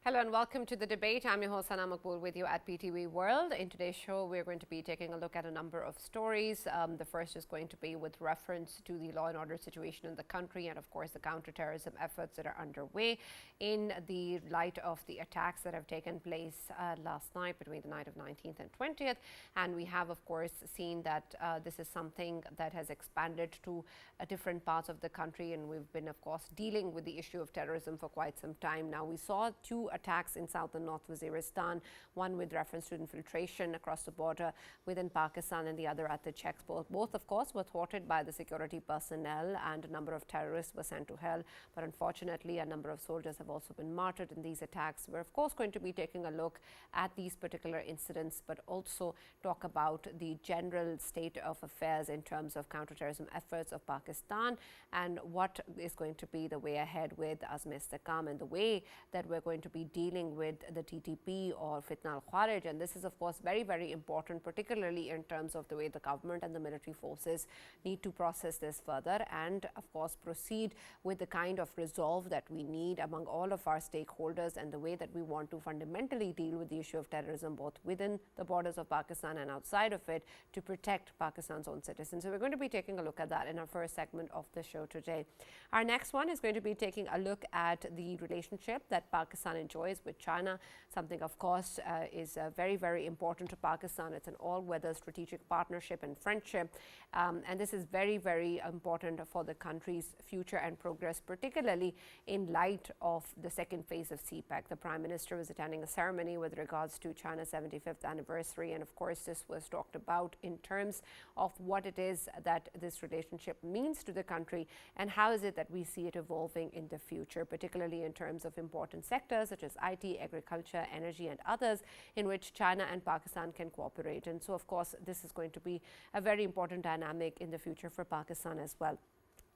Hello and welcome to the debate. I'm your host, Maqbool, with you at PTV World. In today's show, we're going to be taking a look at a number of stories. The first is going to be with reference to the law and order situation in the country and, of course, the counterterrorism efforts that are underway in the light of the attacks that have taken place last night between the night of 19th and 20th. And we have, of course, seen that this is something that has expanded to different parts of the country. And we've been, of course, dealing with the issue of terrorism for quite some time now. We saw two attacks in South and North Waziristan, one with reference to infiltration across the border within Pakistan and the other at the checkpost. Both, of course, were thwarted by the security personnel and a number of terrorists were sent to hell. But unfortunately, a number of soldiers have also been martyred in these attacks. We're, of course, going to be taking a look at these particular incidents, but also talk about the general state of affairs in terms of counterterrorism efforts of Pakistan and what is going to be the way ahead with Azm-e-Istikam and the way that we're going to be dealing with the TTP or Fitna al-Kharij. And this is, of course, very, very important, particularly in terms of the way the government and the military forces need to process this further and, of course, proceed with the kind of resolve that we need among all of our stakeholders and the way that we want to fundamentally deal with the issue of terrorism, both within the borders of Pakistan and outside of it, to protect Pakistan's own citizens. So we're going to be taking a look at that in our first segment of the show today. Our next one is going to be taking a look at the relationship that Pakistan enjoys with China, something, of course, is very, very important to Pakistan. It's an all-weather strategic partnership and friendship, and this is very, very important for the country's future and progress, particularly in light of the second phase of Cpec. The Prime Minister was attending a ceremony with regards to China's 75th anniversary, and of course this was talked about in terms of what it is that this relationship means to the country and how is it that we see it evolving in the future, particularly in terms of important sectors such as IT, agriculture, energy and others in which China and Pakistan can cooperate. And so, of course, this is going to be a very important dynamic in the future for Pakistan as well.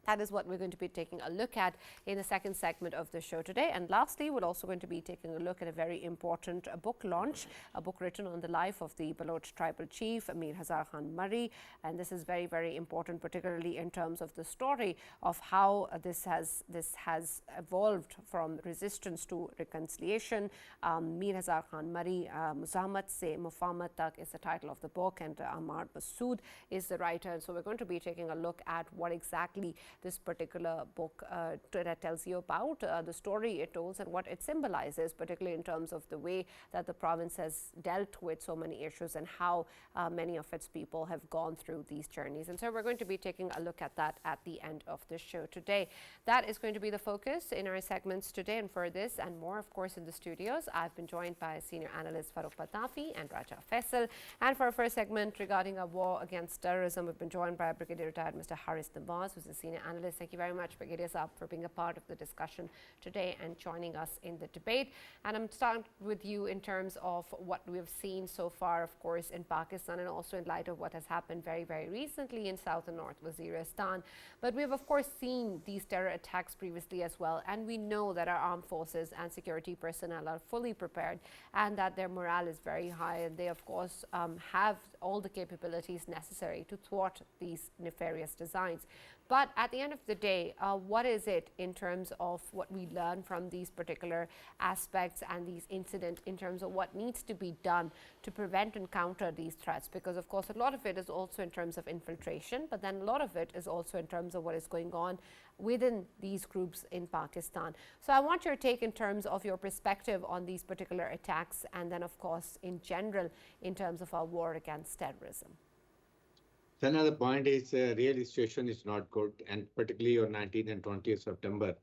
That is what we're going to be taking a look at in the second segment of the show today. And lastly, we're also going to be taking a look at a very important book launch, a book written on the life of the Baloch tribal chief, Mir Hazar Khan Marri. And this is very, very important, particularly in terms of the story of how this has evolved from resistance to reconciliation. Mir Hazar Khan Marri, Muzahamat Se Mufahamat Tak is the title of the book, and Amar Masood is the writer. And so we're going to be taking a look at what exactly this particular book that tells you about the story it tells and what it symbolizes, particularly in terms of the way that the province has dealt with so many issues and how many of its people have gone through these journeys. And so we're going to be taking a look at that at the end of the show today. That is going to be the focus in our segments today. And for this and more, of course, in the studios, I've been joined by senior analyst Farrukh Pitafi and Raja Faisal. And for our first segment regarding a war against terrorism, we've been joined by Brigadier retired Mr. Nawaz, who's a senior analyst. Thank you very much, Brigadier Saab, for being a part of the discussion today and joining us in the debate. And I'm starting with you in terms of what we've seen so far, of course, in Pakistan and also in light of what has happened very, very recently in South and North Waziristan. But we've, of course, seen these terror attacks previously as well. And we know that our armed forces and security personnel are fully prepared and that their morale is very high. And they, of course, have all the capabilities necessary to thwart these nefarious designs. But at the end of the day, what is it in terms of what we learn from these particular aspects and these incidents in terms of what needs to be done to prevent and counter these threats? Because, of course, a lot of it is also in terms of infiltration, but then a lot of it is also in terms of what is going on within these groups in Pakistan. So I want your take in terms of your perspective on these particular attacks and then, of course, in general, in terms of our war against terrorism. So another point is real situation is not good, and particularly on 19th and 20th September,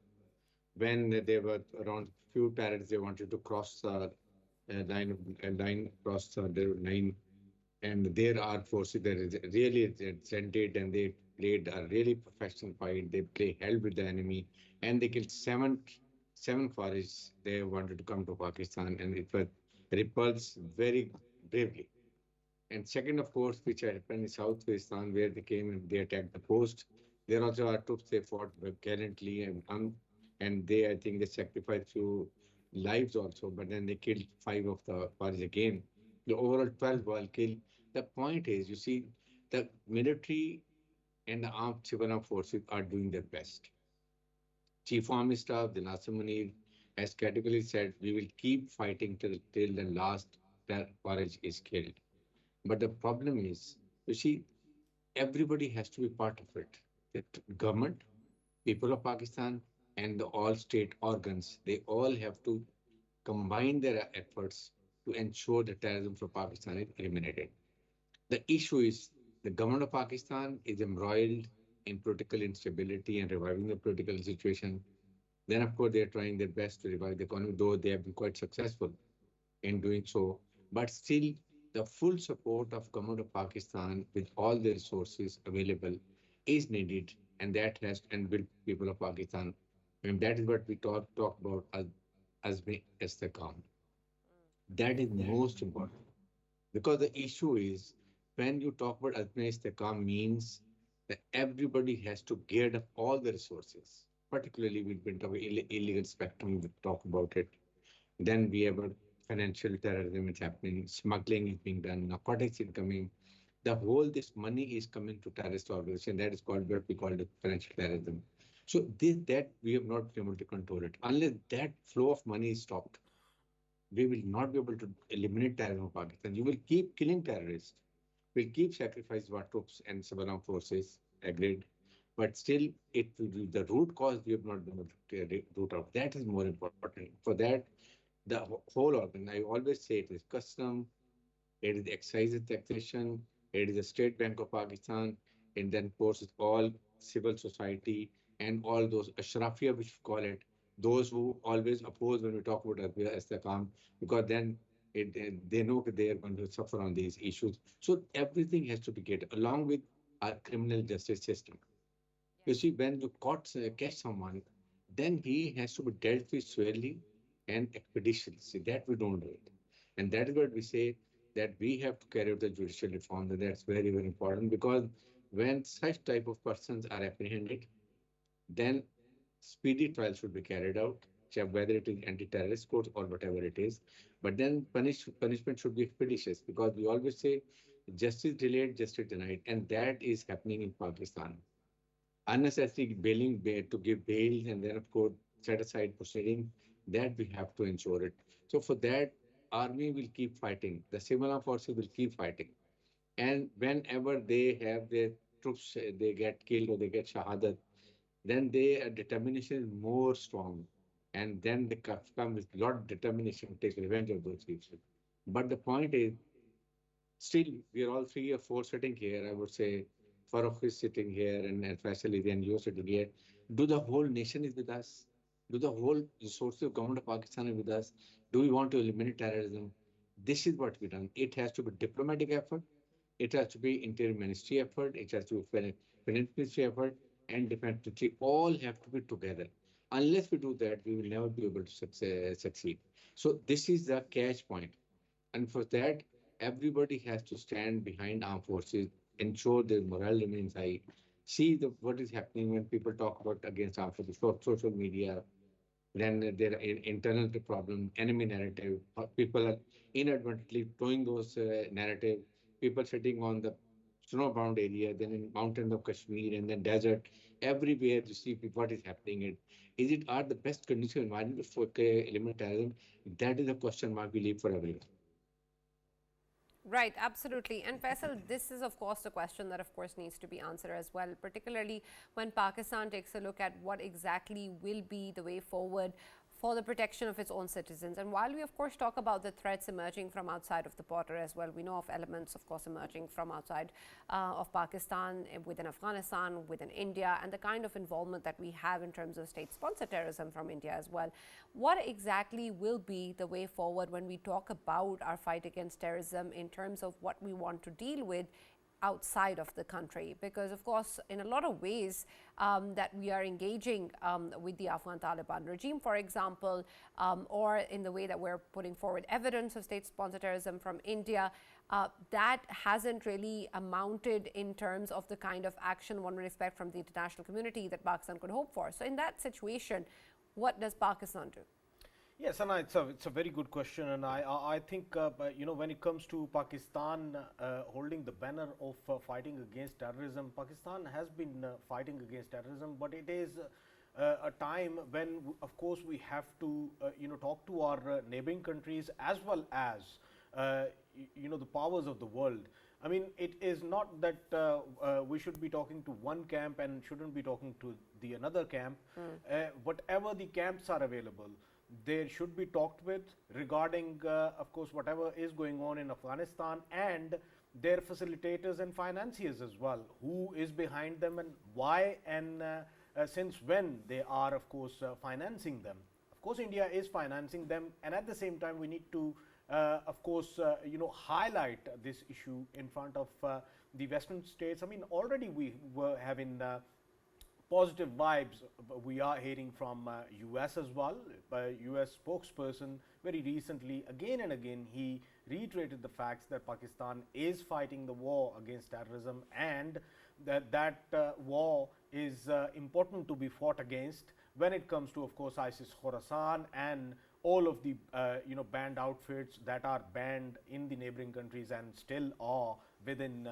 when there were around few terrorists, they wanted to cross the line across the line, and their armed forces they really sent it, and they played a really professional fight. They play hell with the enemy, and they killed seven Khawarij. They wanted to come to Pakistan, and it was repulsed very bravely. And second, of course, which happened in South Pakistan, where they came and they attacked the post. There also are troops, they fought gallantly and they, I think, they sacrificed few lives also, but then they killed 5 of the Faris again. The overall 12 were killed. The point is, you see, the military and the armed civil armed forces are doing their best. Chief Army Staff, the Nasir Munir, as categorically said, we will keep fighting till the last orange is killed. But the problem is, you see, everybody has to be part of it. The government, people of Pakistan, and the all state organs, they all have to combine their efforts to ensure that terrorism from Pakistan is eliminated. The issue is the government of Pakistan is embroiled in political instability and reviving the political situation. Then, of course, they are trying their best to revive the economy, though they have been quite successful in doing so. But still, the full support of government of Pakistan with all the resources available is needed, and that has and will people of Pakistan. And that is what we talk about as we as the calm. That is most important. Because the issue is when you talk about Azmi Istikam means that everybody has to gear up all the resources, particularly with illegal spectrum, we talk about it. Then we have a financial terrorism is happening, smuggling is being done, narcotics is coming. The whole this money is coming to terrorist organization. That is called what we call the financial terrorism. So this that we have not been able to control it. Unless that flow of money is stopped, we will not be able to eliminate terrorism in Pakistan. You will keep killing terrorists. We'll keep sacrificing our troops and civil armed forces, agreed. But still, it will be the root cause we have not been able to root out. That is more important. For that, the whole organ, I always say it is custom, it is excise and taxation, it is the State Bank of Pakistan, and then, of course, it's all civil society and all those Ashrafia, which we call it, those who always oppose when we talk about Istikam, because then they know that they are going to suffer on these issues. So everything has to be get along with our criminal justice system. You see, when you catch someone, then he has to be dealt with squarely and expeditiously. That we don't do it. And that is what we say that we have to carry out the judicial reform. And that's very, very important because when such type of persons are apprehended, then speedy trial should be carried out, whether it is anti-terrorist courts or whatever it is. But then punishment should be expeditious because we always say justice delayed, justice denied. And that is happening in Pakistan unnecessary bailing to give bail and then of course set aside proceeding that we have to ensure it. So for that, army will keep fighting. The civil armed forces will keep fighting. And whenever they have their troops, they get killed or they get shahadat, then their determination is more strong. And then they come with lot of determination to take revenge of those people. But the point is, still, we are all three or four sitting here. I would say Farrukh is sitting here and Faisal is and you're sitting here. Do the whole nation is with us? Do the whole resources of government of Pakistan is with us? Do we want to eliminate terrorism? This is what we done. It has to be diplomatic effort. It has to be interior ministry effort. It has to be finance ministry effort and defense ministry. All have to be together. Unless we do that, we will never be able to succeed. So this is the catch point. And for that, everybody has to stand behind armed forces, ensure their morale remains high. See what is happening when people talk about against armed forces, social media, then there are internal problem, enemy narrative. People are inadvertently throwing those narrative. People sitting on the snowbound area, then in mountains of Kashmir and then desert, everywhere you see what is happening. Is it are the best condition environment for eliminate terrorism? That is a question mark we leave for everyone. Right, absolutely. And Faisal, this is of course a question that of course needs to be answered as well, particularly when Pakistan takes a look at what exactly will be the way forward for the protection of its own citizens. And while we of course talk about the threats emerging from outside of the border as well, we know of elements of course emerging from outside of Pakistan, within Afghanistan, within India, and the kind of involvement that we have in terms of state-sponsored terrorism from India as well. What exactly will be the way forward when we talk about our fight against terrorism in terms of what we want to deal with outside of the country? Because of course in a lot of ways that we are engaging with the Afghan Taliban regime, for example, or in the way that we're putting forward evidence of state-sponsored terrorism from India, that hasn't really amounted in terms of the kind of action one would expect from the international community that Pakistan could hope for. So in that situation, what does Pakistan do? Yes, and it's a very good question, and I think when it comes to Pakistan holding the banner of fighting against terrorism, Pakistan has been fighting against terrorism, but it is a time when, of course, we have to, talk to our neighboring countries as well as, the powers of the world. I mean, it is not that we should be talking to one camp and shouldn't be talking to the another camp. Whatever the camps are available, they should be talked with regarding, of course, whatever is going on in Afghanistan, and their facilitators and financiers as well. Who is behind them and why, and since when they are, of course, financing them. Of course, India is financing them, and at the same time, we need to, of course, highlight this issue in front of the Western states. I mean, already we were having positive vibes we are hearing from US as well. US spokesperson very recently, again and again, he reiterated the facts that Pakistan is fighting the war against terrorism, and that war is important to be fought against when it comes to, of course, ISIS Khorasan and all of the banned outfits that are banned in the neighboring countries and still are within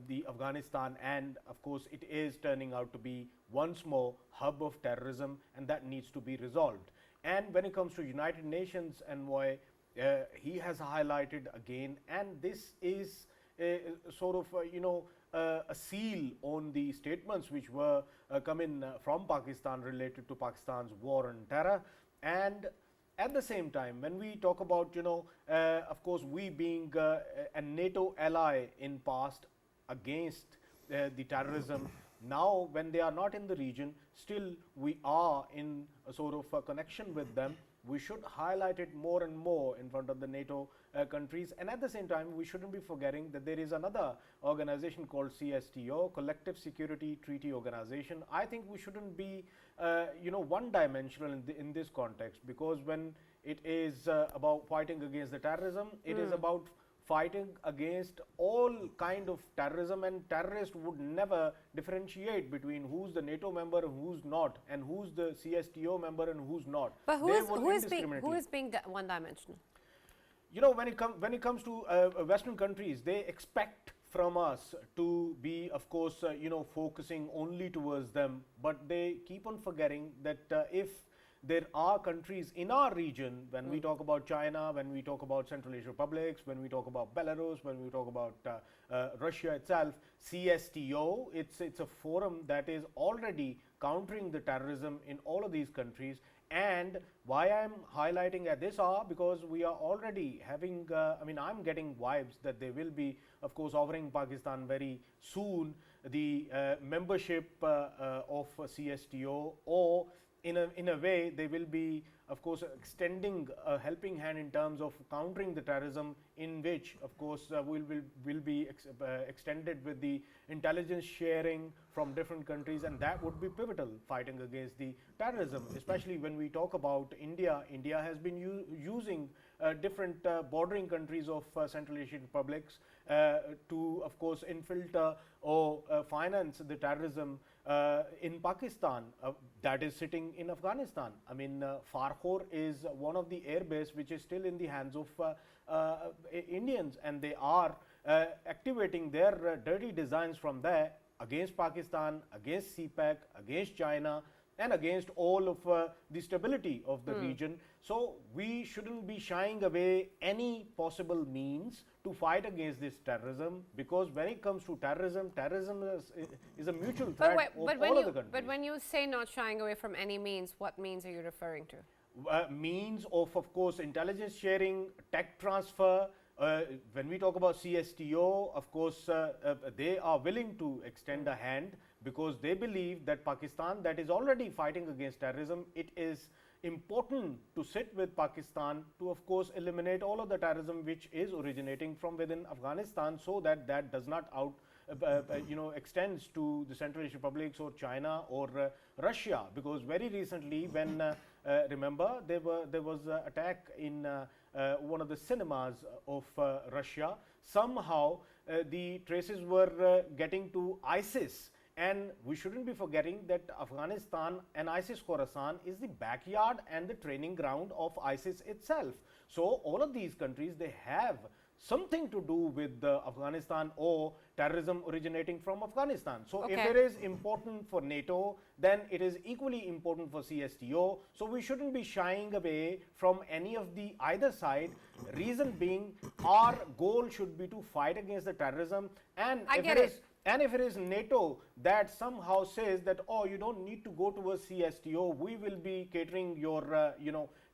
the Afghanistan. And of course, it is turning out to be once more hub of terrorism, and that needs to be resolved. And when it comes to United Nations envoy, he has highlighted again, and this is sort of a seal on the statements which were coming from Pakistan related to Pakistan's war on terror. And at the same time, when we talk about, of course, we being a NATO ally in past against the terrorism, now when they are not in the region, still we are in a sort of a connection with them. We should highlight it more and more in front of the NATO countries. And at the same time, we shouldn't be forgetting that there is another organization called CSTO, Collective Security Treaty Organization. I think we shouldn't be, one-dimensional in this context, because when it is about fighting against the terrorism, it is about fighting against all kind of terrorism, and terrorists would never differentiate between who's the NATO member and who's not, and who's the CSTO member and who's not. But who is being one-dimensional? When it comes to Western countries, they expect from us to be, of course, focusing only towards them, but they keep on forgetting that if there are countries in our region, when we talk about China, when we talk about Central Asian republics, when we talk about Belarus, when we talk about Russia itself, CSTO, it's a forum that is already countering the terrorism in all of these countries. And why I'm highlighting at this hour, because we are already having, I'm getting vibes that they will be, of course, offering Pakistan very soon the membership of CSTO, or in a way they will be, of course, extending a helping hand in terms of countering the terrorism, in which, of course, will be extended with the intelligence sharing from different countries, and that would be pivotal fighting against the terrorism. Especially when we talk about India, India has been using different bordering countries of Central Asian republics to, of course, infiltrate or finance the terrorism in Pakistan that is sitting in Afghanistan. I mean, Farrukh is one of the air base which is still in the hands of Indians, and they are activating their dirty designs from there against Pakistan, against Cpec, against China, and against all of the stability of the region. So we shouldn't be shying away any possible means to fight against this terrorism, because when it comes to terrorism, terrorism is a mutual threat of all of the countries. But when you say not shying away from any means, what means are you referring to? Means of course, intelligence sharing, tech transfer. When we talk about CSTO, of course, they are willing to extend a hand, because they believe that Pakistan, that is already fighting against terrorism, it is important to sit with Pakistan to, of course, eliminate all of the terrorism which is originating from within Afghanistan, so that that does not extends to the Central Asian republics or China or Russia. Because very recently, when remember, there was an attack in one of the cinemas of Russia. Somehow the traces were getting to ISIS. And we shouldn't be forgetting that Afghanistan and ISIS Khorasan is the backyard and the training ground of ISIS itself. So all of these countries, they have something to do with Afghanistan or terrorism originating from Afghanistan. So if Okay. it is important for NATO, then it is equally important for CSTO. So we shouldn't be shying away from any of the either side. Reason being, our goal should be to fight against the terrorism. And I if get it it. is and if it is NATO that somehow says that, oh, you don't need to go towards CSTO, we will be catering your,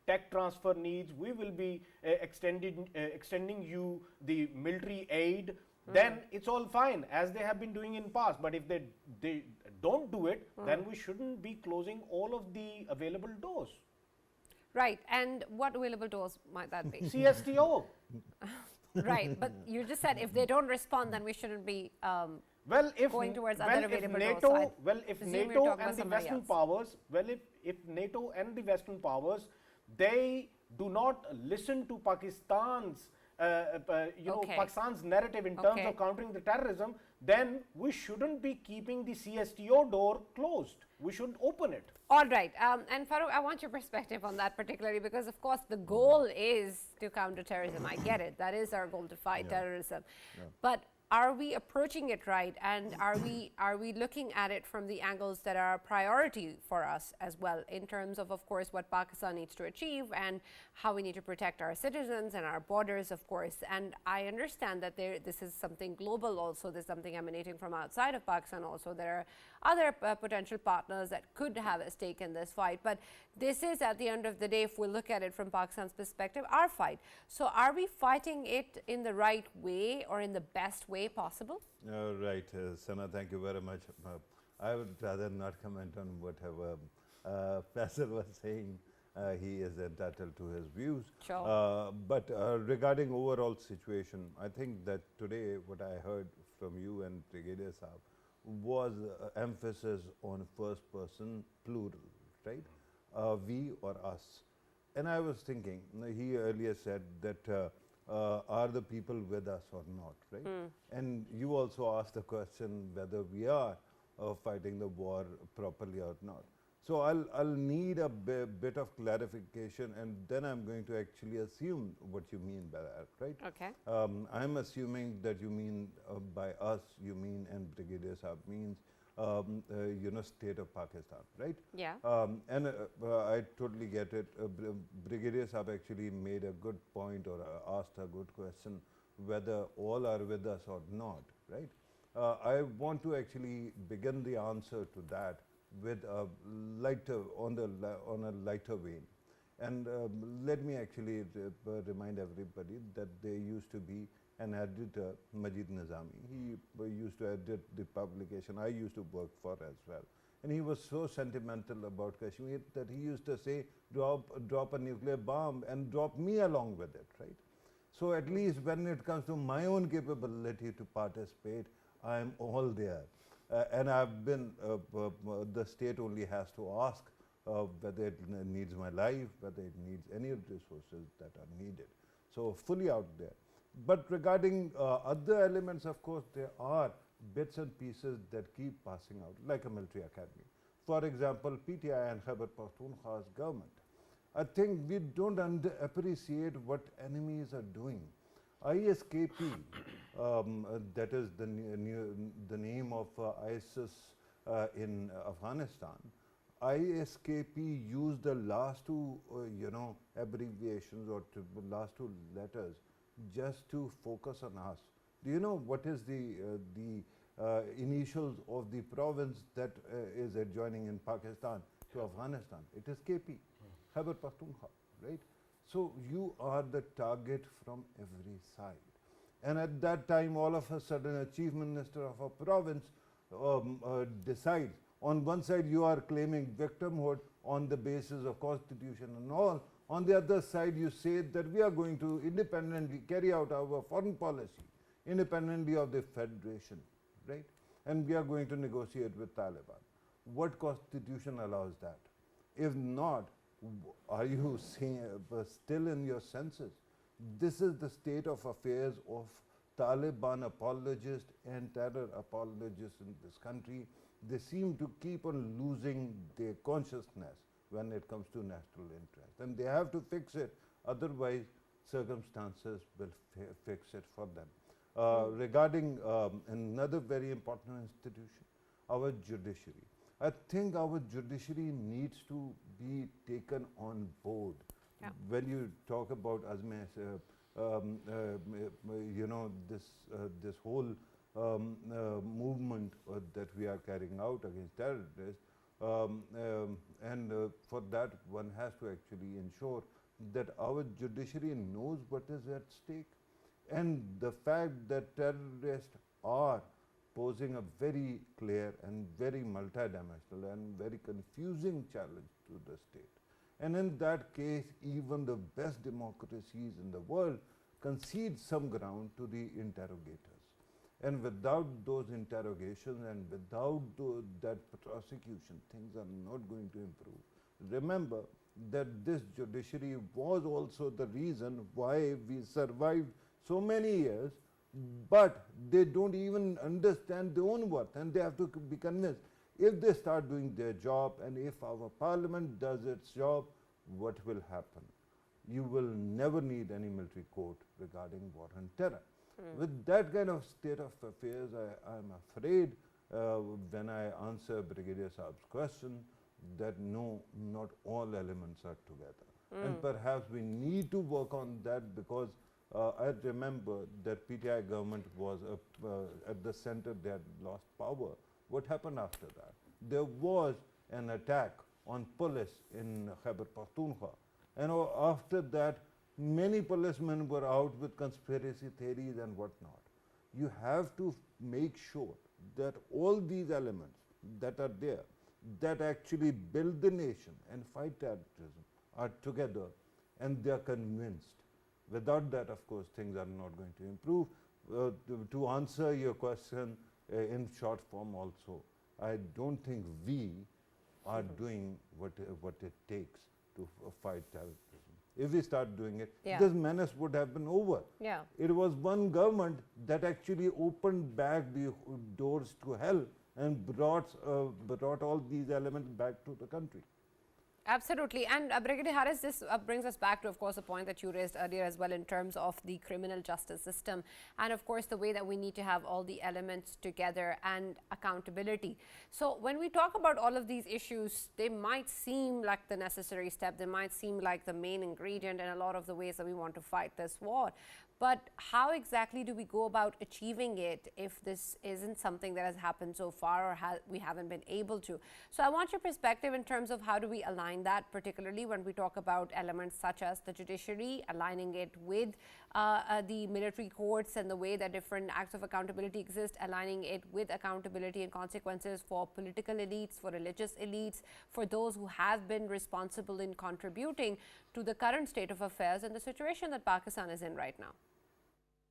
tech transfer needs, we will be extending you the military aid, then it's all fine, as they have been doing in past. But if they don't do it, then we shouldn't be closing all of the available doors. Right. And what available doors might that be? CSTO. Right. But you just said if they don't respond, then we shouldn't be Well, if going towards well, other if available NATO, doors. I well, if presume you're NATO talking about and the somebody Western else. powers, well, if NATO and the Western powers, they do not listen to Pakistan's, Okay. Pakistan's narrative in terms Okay. of countering the terrorism, then we shouldn't be keeping the CSTO door closed. We should open it. All right. And Farrukh, I want your perspective on that particularly because, of course, the goal is to counter terrorism. I get it. That is our goal, to fight terrorism. But are we approaching it right? And are we looking at it from the angles that are a priority for us as well, in terms of course, what Pakistan needs to achieve and how we need to protect our citizens and our borders, of course. And I understand that this is something global also. There's something emanating from outside of Pakistan also. There are other potential partners that could have a stake in this fight. But this is, at the end of the day, if we look at it from Pakistan's perspective, our fight. So are we fighting it in the right way or in the best way possible? Right, Sana, thank you very much. I would rather not comment on whatever Faisal was saying. He is entitled to his views. Sure. But regarding overall situation, I think that today what I heard from you and Brigadier Saab was emphasis on first person plural, right? We or us. And I was thinking, he earlier said that are the people with us or not, right? And you also asked the question whether we are fighting the war properly or not. So I'll need a bit of clarification, and then I'm going to actually assume what you mean by that, right? Okay. I'm assuming that you mean by us, you mean, and Brigadier Saab means, state of Pakistan, right? Yeah. And I totally get it. Brigadier Saab actually made a good point or asked a good question, whether all are with us or not, right? I want to actually begin the answer to that with a lighter, on a lighter vein. And let me actually remind everybody that there used to be an editor, Majid Nizami. He used to edit the publication I used to work for as well. And he was so sentimental about Kashmir that he used to say, drop a nuclear bomb and drop me along with it, right? So at least when it comes to my own capability to participate, I'm all there. And I've been, the state only has to ask whether it needs my life, whether it needs any of the resources that are needed. So fully out there. But regarding other elements, of course, there are bits and pieces that keep passing out, like a military academy. For example, PTI and Khyber Pakhtunkhwa's government. I think we don't appreciate what enemies are doing. ISKP, that is the name of ISIS in Afghanistan. ISKP used the last two, abbreviations or last two letters just to focus on us. Do you know what is the initials of the province that is adjoining in Pakistan to Afghanistan? It is KP, Khyber Pakhtunkhwa, right? So you are the target from every side. And at that time, all of a sudden, a chief minister of a province decides, on one side you are claiming victimhood on the basis of constitution and all. On the other side, you say that we are going to independently carry out our foreign policy, independently of the federation, right? And we are going to negotiate with Taliban. What constitution allows that? If not, are you still in your senses? This is the state of affairs of Taliban apologists and terror apologists in this country. They seem to keep on losing their consciousness when it comes to national interest. And they have to fix it. Otherwise, circumstances will fix it for them. Regarding another very important institution, our judiciary. I think our judiciary needs to be taken on board. Yeah. When you talk about, this whole movement that we are carrying out against terrorists, for that one has to actually ensure that our judiciary knows what is at stake, and the fact that terrorists are posing a very clear and very multidimensional and very confusing challenge to the state. And in that case, even the best democracies in the world concede some ground to the interrogators. And without those interrogations and without that prosecution, things are not going to improve. Remember that this judiciary was also the reason why we survived so many years, but they don't even understand their own worth, and they have to be convinced. If they start doing their job, and if our parliament does its job, what will happen? You will never need any military court regarding war and terror. With that kind of state of affairs, I am afraid when I answer Brigadier Saab's question that no, not all elements are together. And perhaps we need to work on that, because I remember that PTI government was at the center, they had lost power. What happened after that? There was an attack on police in Khyber Pakhtunkhwa, and after that many policemen were out with conspiracy theories and whatnot. You have to make sure that all these elements that are there, that actually build the nation and fight terrorism, are together, and they are convinced. Without that, of course, things are not going to improve. To answer your question in short form also, I don't think we are doing what it takes to fight terrorism. If we start doing it, this menace would have been over. Yeah. It was one government that actually opened back the doors to hell and brought all these elements back to the country. Absolutely. And Brigadier Harris, this brings us back to, of course, a point that you raised earlier as well in terms of the criminal justice system and, of course, the way that we need to have all the elements together and accountability. So when we talk about all of these issues, they might seem like the necessary step. They might seem like the main ingredient in a lot of the ways that we want to fight this war. But how exactly do we go about achieving it if this isn't something that has happened so far, or we haven't been able to? So I want your perspective in terms of how do we align that, particularly when we talk about elements such as the judiciary, aligning it with the military courts and the way that different acts of accountability exist, aligning it with accountability and consequences for political elites, for religious elites, for those who have been responsible in contributing to the current state of affairs and the situation that Pakistan is in right now.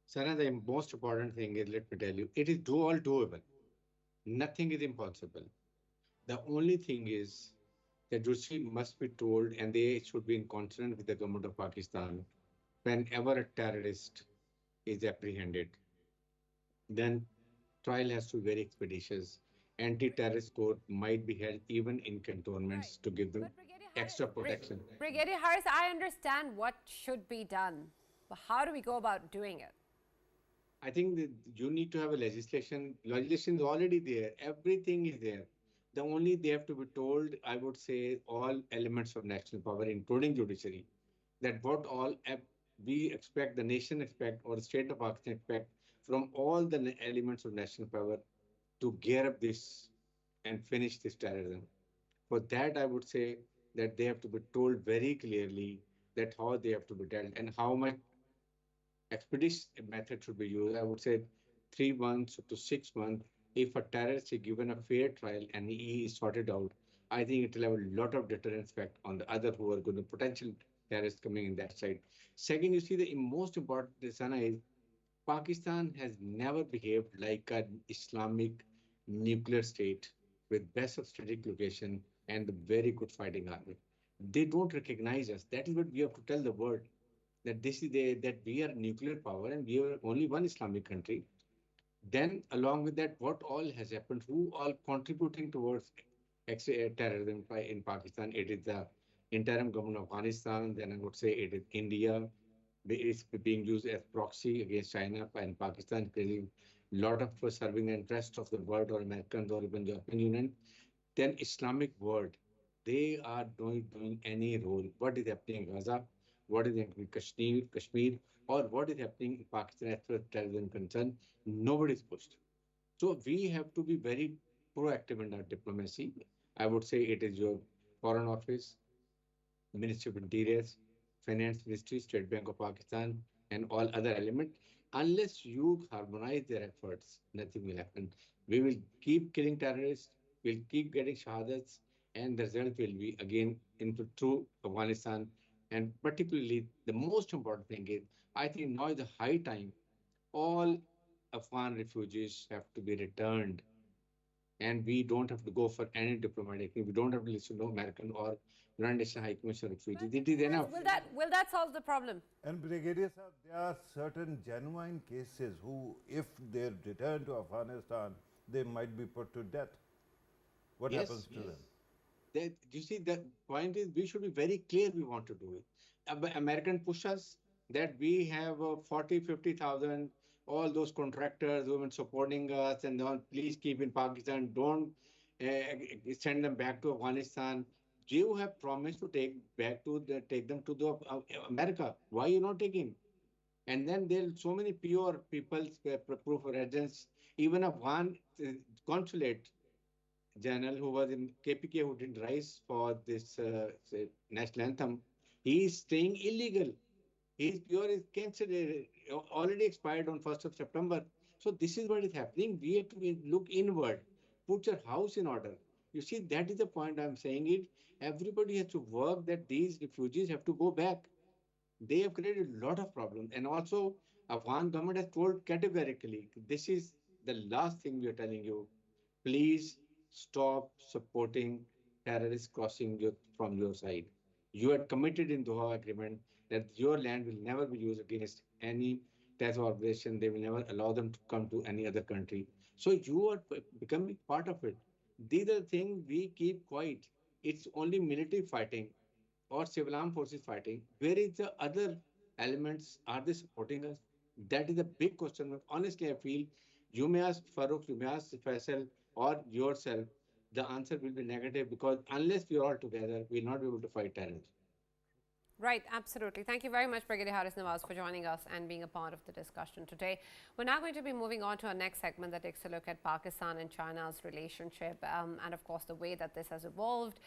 Sana, the most important thing is, let me tell you, it is all doable. Nothing is impossible. The only thing is that judiciary must be told, and they should be in consonance with the government of Pakistan. Whenever a terrorist is apprehended, then trial has to be very expeditious. Anti-terrorist court might be held even in cantonments to give them extra protection. Brigadier Harris, I understand what should be done, but how do we go about doing it? I think that you need to have a legislation. Legislation is already there. Everything is there. The only they have to be told, I would say, all elements of national power, including judiciary, that what all we expect, the nation expect, or the state of Pakistan expect from all the elements of national power to gear up this and finish this terrorism. For that, I would say that they have to be told very clearly that how they have to be dealt and how much expeditious method should be used. I would say 3 months to 6 months. If a terrorist is given a fair trial and he is sorted out, I think it will have a lot of deterrence effect on the other who are going to potential terrorists coming in that side. Second, you see the most important, Sana, is Pakistan has never behaved like an Islamic nuclear state with best of strategic location and a very good fighting army. They don't recognize us. That is what we have to tell the world, that that we are a nuclear power and we are only one Islamic country. Then, along with that, what all has happened, who all contributing towards terrorism in Pakistan? It is the interim government of Afghanistan. Then I would say it is India, It's being used as proxy against China and Pakistan, creating a lot of serving the interest of the world or Americans or even the European Union. Then Islamic world, they are doing any role. What is happening in Gaza? What is happening in Kashmir, or what is happening in Pakistan as far as terrorism concerned? Nobody is pushed. So we have to be very proactive in our diplomacy. I would say it is your foreign office, Ministry of Interior, Finance Ministry, State Bank of Pakistan, and all other elements. Unless you harmonize their efforts, nothing will happen. We will keep killing terrorists, we'll keep getting shahadats, and the result will be again into true Afghanistan. And particularly, the most important thing is, I think now is the high time all Afghan refugees have to be returned, and we don't have to go for any diplomatic thing. We don't have to listen to American or United Nations High Commission refugees. It is enough. Will that solve the problem? And Brigadier Sahab, there are certain genuine cases who, if they return to Afghanistan, they might be put to death. What happens to them? You see, the point is we should be very clear we want to do it. American push us that we have 40, 50,000, all those contractors who have been supporting us, and don't, please keep in Pakistan, don't send them back to Afghanistan. You have promised to take them to the America. Why are you not taking? And then there are so many pure people, proof of residence, even Afghan consulate general who was in KPK who didn't rise for this national anthem, he is staying illegal. His pure is cancelled, already expired on 1st of September. So this is what is happening. We have to look inward, put your house in order. You see, that is the point I'm saying it. Everybody has to work that these refugees have to go back. They have created a lot of problems. And also, Afghan government has told categorically, this is the last thing we are telling you. Please stop supporting terrorists crossing from your side. You had committed in Doha agreement that your land will never be used against any terror organization. They will never allow them to come to any other country. So you are becoming part of it. These are the things we keep quiet. It's only military fighting or civil armed forces fighting. Where is the other elements? Are they supporting us? That is a big question. Honestly, I feel you may ask Farrukh, you may ask Faisal or yourself, the answer will be negative because unless we are all together, we'll not be able to fight terror. Right, absolutely. Thank you very much, Brigadier Haris Nawaz, for joining us and being a part of the discussion today. We're now going to be moving on to our next segment that takes a look at Pakistan and China's relationship and, of course, the way that this has evolved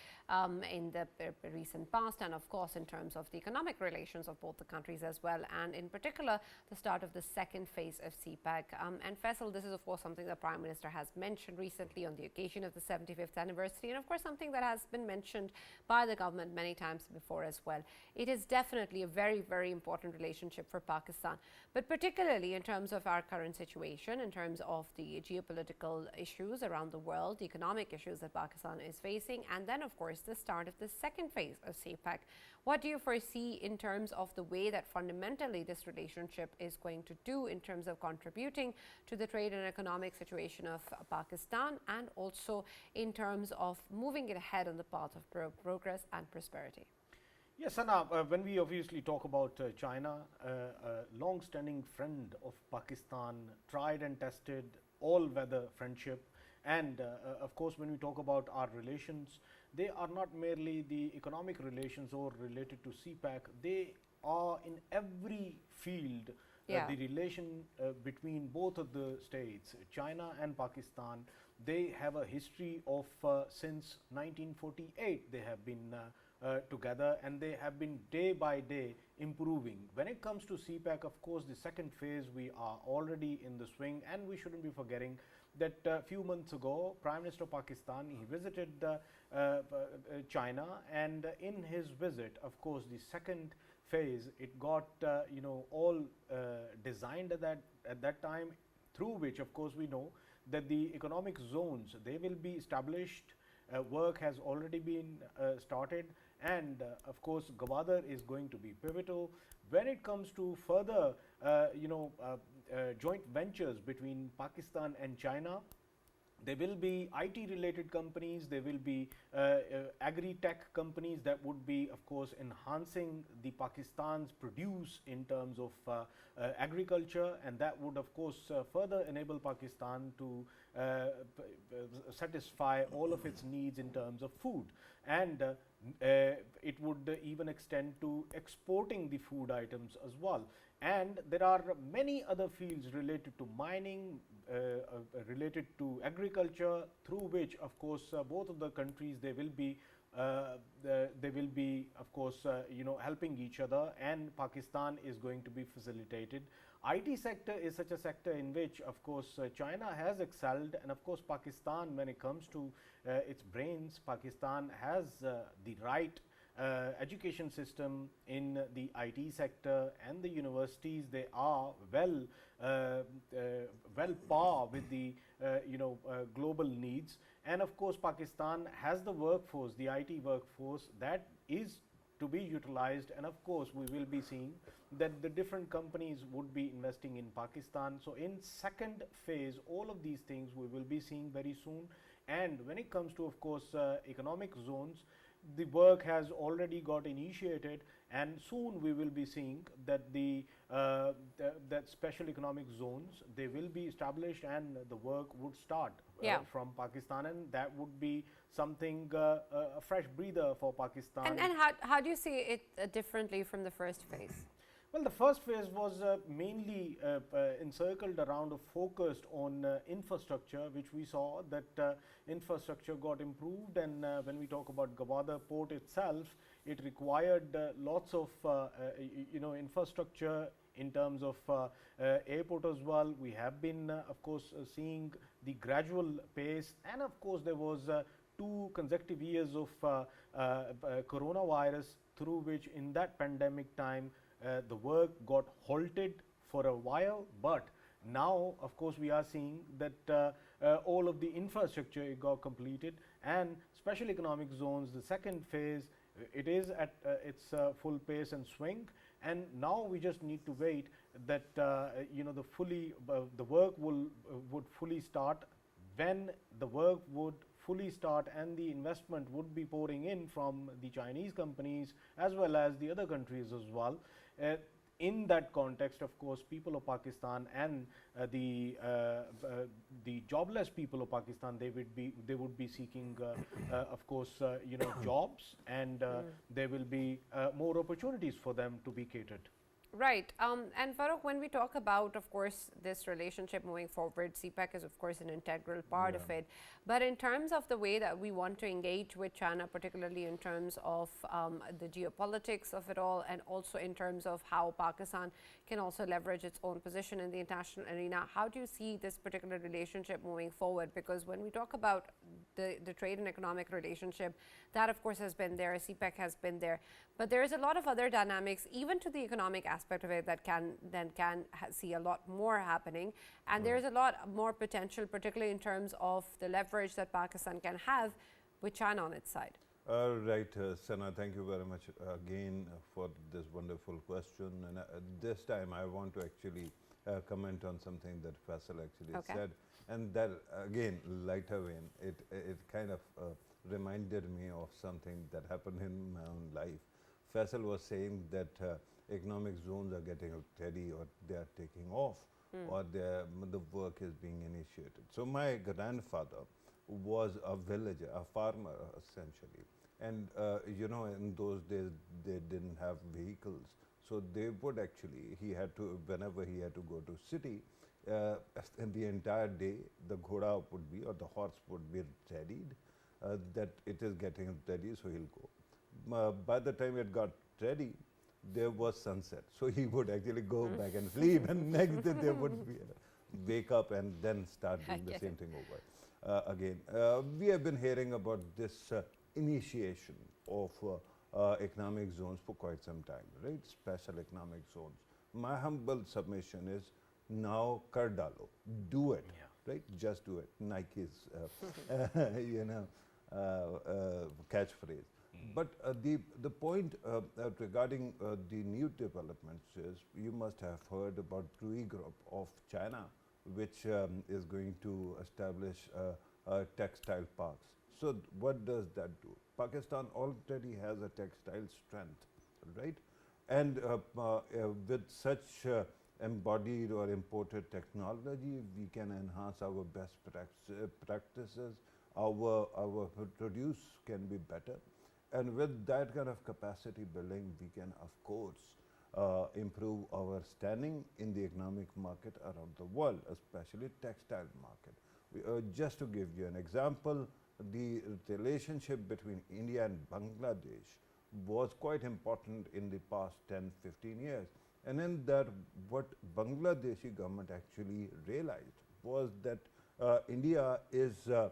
in the recent past and, of course, in terms of the economic relations of both the countries as well, and in particular, the start of the second phase of Cpec. And Faisal, this is, of course, something the Prime Minister has mentioned recently on the occasion of the 75th anniversary, and, of course, something that has been mentioned by the government many times before as well. It is definitely a very, very important relationship for Pakistan, but particularly in terms of our current situation, in terms of the geopolitical issues around the world, the economic issues that Pakistan is facing, and then, of course, the start of the second phase of Cpec. What do you foresee in terms of the way that fundamentally this relationship is going to do in terms of contributing to the trade and economic situation of Pakistan, and also in terms of moving it ahead on the path of progress and prosperity? Yes, Sana, when we obviously talk about China, a long-standing friend of Pakistan, tried and tested, all-weather friendship, and of course, when we talk about our relations, they are not merely the economic relations or related to Cpec, they are in every field. The relation between both of the states, China and Pakistan, they have a history of since 1948. They have been together, and they have been day by day improving. When it comes to Cpec, of course, the second phase, we are already in the swing, and we shouldn't be forgetting that a few months ago, Prime Minister of Pakistan, he visited China, and in his visit, of course, the second phase, it got all designed at that time, through which, of course, we know that the economic zones, they will be established. Work has already been started, and of course, Gwadar is going to be pivotal when it comes to further joint ventures between Pakistan and China. there will be IT related companies, there will be agri-tech companies that would be, of course, enhancing the Pakistan's produce in terms of agriculture, and that would, of course, further enable Pakistan to satisfy all of its needs in terms of food. And it would even extend to exporting the food items as well. And there are many other fields related to mining, related to agriculture, through which, of course, both of the countries, they will be, of course, helping each other, and Pakistan is going to be facilitated. IT sector is such a sector in which, of course, China has excelled, and of course, Pakistan, when it comes to its brains, Pakistan has the right education system in the IT sector, and the universities, they are well par with the global needs. And of course, Pakistan has the workforce, the IT workforce, that is to be utilized, and of course we will be seeing that the different companies would be investing in Pakistan. So in second phase, all of these things we will be seeing very soon. And when it comes to, of course, economic zones, the work has already got initiated, and soon we will be seeing that that special economic zones, they will be established, and the work would start from Pakistan, and that would be something, a fresh breather for Pakistan. And how do you see it differently from the first phase? Well, the first phase was mainly encircled around or focused on infrastructure, which we saw that infrastructure got improved. And when we talk about Gwadar port itself, it required lots of infrastructure in terms of airport as well. We have been, of course, seeing the gradual pace, and of course there was 2 consecutive years of coronavirus, through which in that pandemic time the work got halted for a while. But now, of course, we are seeing that all of the infrastructure got completed, and special economic zones, the second phase, it is at its full pace and swing. And now we just need to wait that the work would fully start. When the work would fully start and the investment would be pouring in from the Chinese companies as well as the other countries as well. In that context, of course, people of Pakistan and the jobless people of Pakistan, they would be seeking, of course, jobs, and there will be more opportunities for them to be catered. Right. And Farrukh, when we talk about, of course, this relationship moving forward, Cpec is, of course, an integral part of it. But in terms of the way that we want to engage with China, particularly in terms of the geopolitics of it all, and also in terms of how Pakistan can also leverage its own position in the international arena, how do you see this particular relationship moving forward? Because when we talk about the trade and economic relationship, that, of course, has been there, Cpec has been there. But there is a lot of other dynamics, even to the economic aspect of it, that can see a lot more happening. And there's a lot more potential, particularly in terms of the leverage that Pakistan can have with China on its side. Right, Sana, thank you very much again for this wonderful question. And this time I want to actually comment on something that Faisal actually said. And that, again, lighter vein, it kind of reminded me of something that happened in my own life. Faisal was saying that economic zones are getting ready, or they are taking off, or the work is being initiated. So my grandfather was a villager, a farmer essentially. And in those days they didn't have vehicles. So they would actually, whenever he had to go to city, in the entire day, the ghoda would be, or the horse would be readied, that it is getting ready, so he'll go. By the time it got ready, there was sunset. So he would actually go back and sleep, and next day there would be wake up and then start doing the same thing over again. We have been hearing about this initiation of economic zones for quite some time, right? Special economic zones. My humble submission is, now kar dalo, do it, right? Just do it. Nike's, catchphrase. But the point regarding the new developments is, you must have heard about TUI Group of China, which is going to establish textile parks. So what does that do? Pakistan already has a textile strength, right? And with such embodied or imported technology, we can enhance our best practices. Our produce can be better. And with that kind of capacity building, we can, of course, improve our standing in the economic market around the world, especially textile market. Just to give you an example, the relationship between India and Bangladesh was quite important in the past 10, 15 years. And in that, what Bangladeshi government actually realized was that India is a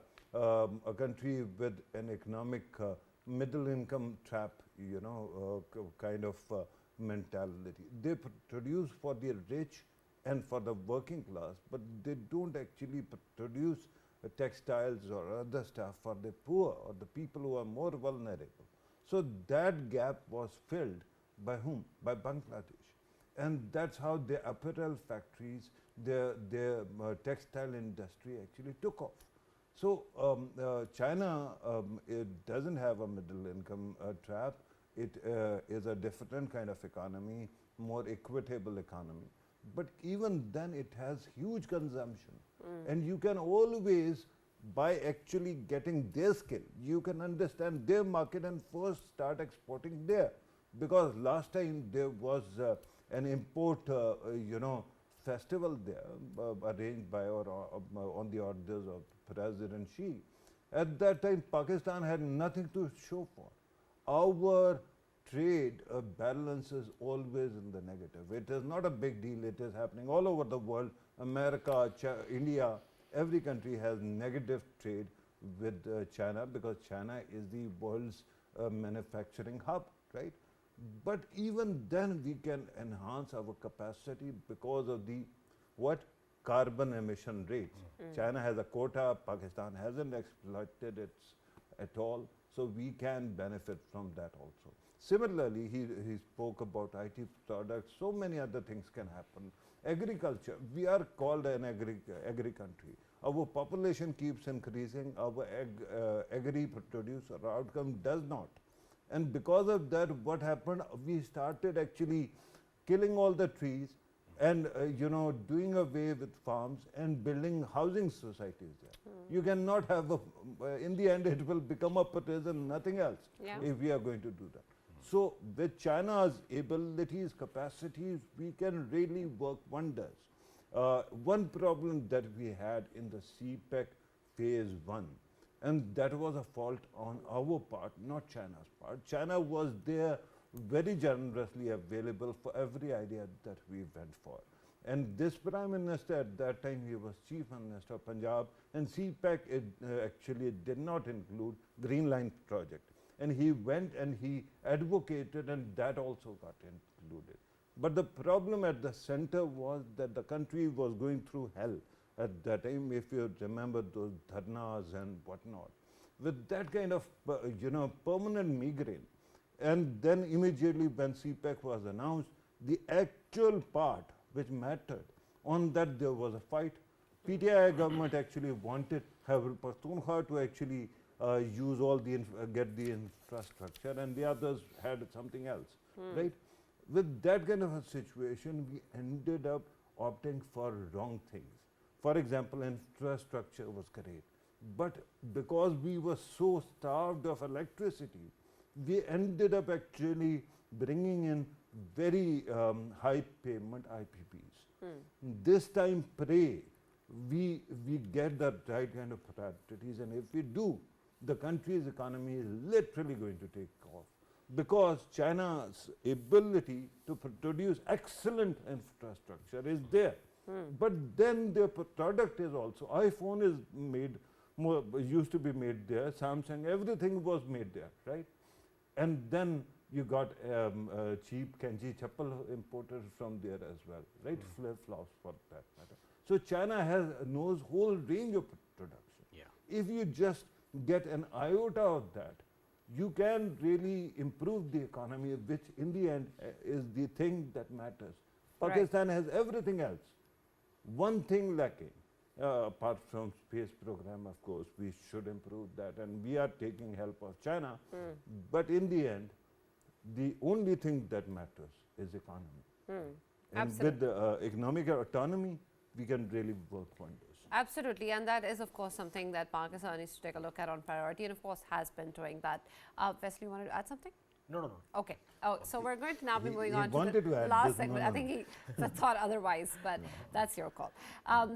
country with an economic middle income trap, kind of mentality. They produce for the rich and for the working class, but they don't actually produce textiles or other stuff for the poor or the people who are more vulnerable. So that gap was filled by whom? By Bangladesh. And that's how the apparel factories, their textile industry actually took off. So China, it doesn't have a middle income trap. It is a different kind of economy, more equitable economy. But even then it has huge consumption. And you can always, by actually getting their skill, you can understand their market and first start exporting there. Because last time there was an import, festival there arranged by or on the orders of President Xi. At that time, Pakistan had nothing to show for. Our trade balance is always in the negative. It is not a big deal. It is happening all over the world. America, India, every country has negative trade with China because China is the world's manufacturing hub, right? But even then we can enhance our capacity because of the carbon emission rates. China has a quota, Pakistan hasn't exploited it at all, so we can benefit from that also. Similarly, he spoke about IT products, so many other things can happen. Agriculture, we are called an agri country. Our population keeps increasing, our agri producer outcome does not. And because of that, what happened, we started actually killing all the trees and doing away with farms and building housing societies there. You cannot have in the end it will become a prison, nothing else, if we are going to do that. So with China's abilities, capacities, we can really work wonders. One problem that we had in the Cpec phase 1, and that was a fault on our part, not China's part. China was there very generously available for every idea that we went for. And this Prime Minister at that time, he was Chief Minister of Punjab, and Cpec actually did not include Green Line project. And he went and he advocated, and that also got included. But the problem at the center was that the country was going through hell at that time, if you remember those dharnas and whatnot. With that kind of, permanent migraine. And then immediately when Cpec was announced, the actual part which mattered, on that there was a fight. PTI government actually wanted Khyber Pakhtunkhwa to actually use all the, get the infrastructure, and the others had something else, right? With that kind of a situation, we ended up opting for wrong things. For example, infrastructure was great, but because we were so starved of electricity, we ended up actually bringing in very high payment IPPs. This time, pray, we get the right kind of priorities, and if we do, the country's economy is literally going to take off. Because China's ability to produce excellent infrastructure is there. But then their product is also, iPhone is made, used to be made there, Samsung, everything was made there, right? And then you got cheap Kenji chappal imported from there as well, right? Flip-flops for that matter. So China knows whole range of production. If you just get an iota of that, you can really improve the economy, which in the end is the thing that matters. Pakistan has everything else. One thing lacking, Apart from space program, of course, we should improve that, and we are taking help of China. But in the end, the only thing that matters is economy. And with the economic autonomy, we can really work wonders. Absolutely, and that is, of course, something that Pakistan needs to take a look at on priority, and of course has been doing that. Faisal, you wanted to add something? No, no, no. Okay. Oh, so we're going to now be moving he on to wanted the to add last this, segment. no, I no, think he thought otherwise, but that's your call.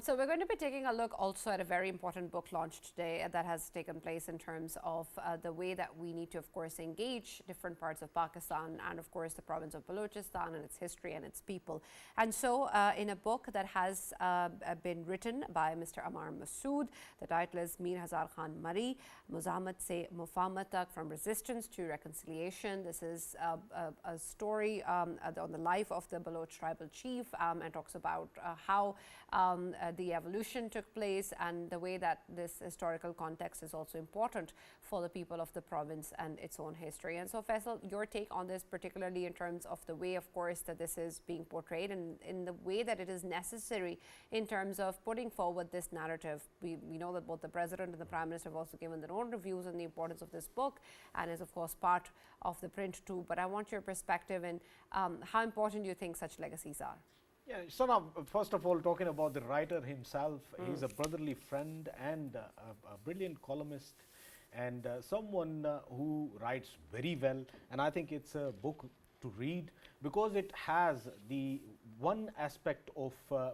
So we're going to be taking a look also at a very important book launch today that has taken place in terms of the way that we need to, of course, engage different parts of Pakistan and, of course, the province of Balochistan and its history and its people. And so in a book that has been written by Mr. Ammar Masood, the title is Mir Hazar Khan Marri, Muzahamat Se Mufahamat Tak, From Resistance to Reconciliation. This is a story on the life of the Baloch tribal chief and talks about how the evolution took place and the way that this historical context is also important for the people of the province and its own history. And so, Faisal, your take on this, particularly in terms of the way, of course, that this is being portrayed and in the way that it is necessary in terms of putting forward this narrative. We know that both the President and the Prime Minister have also given their own reviews on the importance of this book and is, of course, part of the print too. But I want your perspective in how important you think such legacies are. Yeah, Sana, first of all, talking about the writer himself, he's a brotherly friend and a brilliant columnist and someone who writes very well. And I think it's a book to read because it has the one aspect of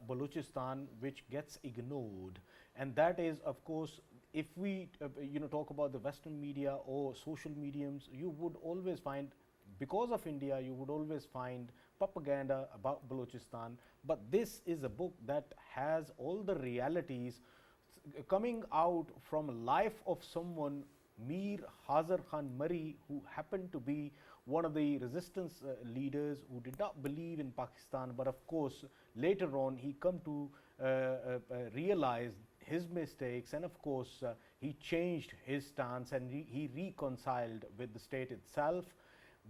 Balochistan which gets ignored, and that is, of course, if we talk about the Western media or social mediums, you would always find, because of India, you would always find propaganda about Balochistan. But this is a book that has all the realities coming out from life of someone, Mir Hazar Khan Marri, who happened to be one of the resistance leaders who did not believe in Pakistan, but of course later on he come to realize his mistakes, and of course he changed his stance and he reconciled with the state itself.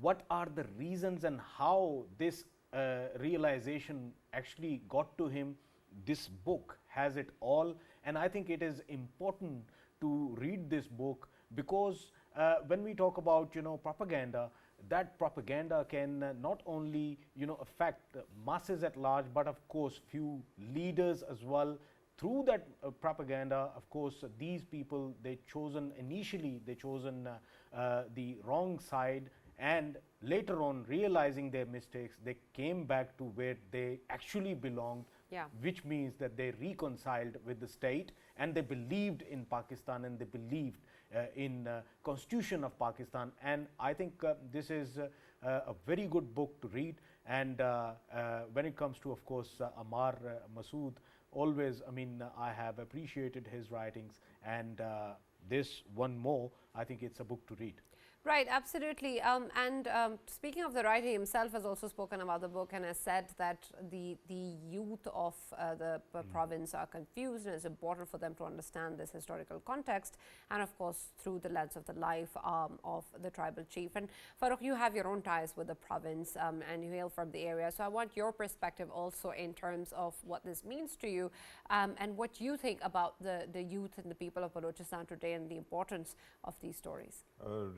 What are the reasons and how this realization actually got to him? This book has it all, and I think it is important to read this book because when we talk about propaganda, that propaganda can not only affect masses at large, but of course few leaders as well. Through that propaganda, of course, these people, initially they chosen the wrong side, and later on, realizing their mistakes, they came back to where they actually belonged, which means that they reconciled with the state and they believed in Pakistan and they believed in Constitution of Pakistan. And I think this is a very good book to read. And when it comes to, of course, Ammar Masood, always, I have appreciated his writings, and this one more, I think it's a book to read. Right, absolutely. And speaking of the writer himself, has also spoken about the book and has said that the youth of the province are confused, and it's important for them to understand this historical context, and of course through the lens of the life of the tribal chief. And Farrukh, you have your own ties with the province and you hail from the area, so I want your perspective also in terms of what this means to you and what you think about the youth and the people of Balochistan today and the importance of these stories.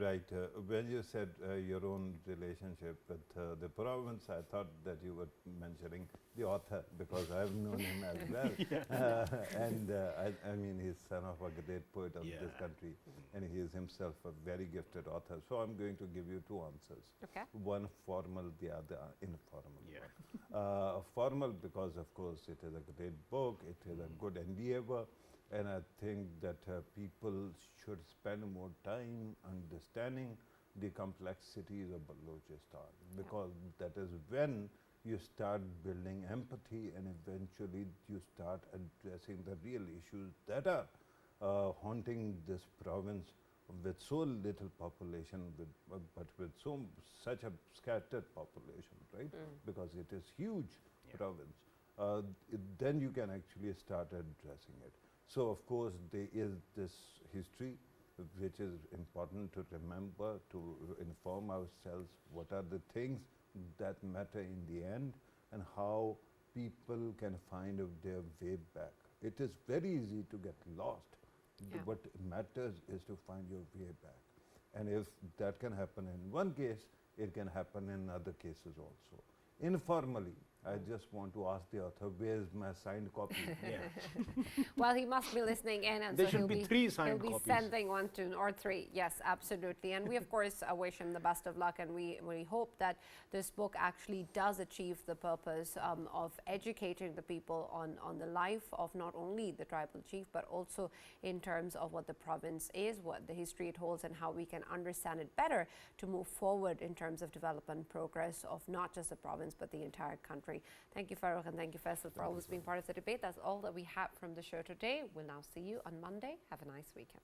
Right. When you said your own relationship with the province, I thought that you were mentioning the author, because I've known him as well. And I mean, he's son of a great poet of this country, and he is himself a very gifted author. So I'm going to give you two answers. Okay. One formal, the other informal. Formal because, of course, it is a great book, it is a good endeavor. And I think that people should spend more time understanding the complexities of Balochistan, because that is when you start building empathy and eventually you start addressing the real issues that are haunting this province with so little population, but with such a scattered population, right? Because it is huge province. Then you can actually start addressing it. So, of course, there is this history which is important to remember, to inform ourselves what are the things that matter in the end and how people can find their way back. It is very easy to get lost. Yeah. What matters is to find your way back. And if that can happen in one case, it can happen in other cases also. Informally, I just want to ask the author, where's my signed copy? Well, he must be listening in, and There so should he'll be 3 signed he'll be copies. sending one to, or 3. Yes, absolutely. And we, of course, wish him the best of luck, and we hope that this book actually does achieve the purpose of educating the people on the life of not only the tribal chief, but also in terms of what the province is, what the history it holds, and how we can understand it better to move forward in terms of development progress of not just the province, but the entire country. Thank you, Farrukh, and thank you, Faisal, for always being part of the debate. That's all that we have from the show today. We'll now see you on Monday. Have a nice weekend.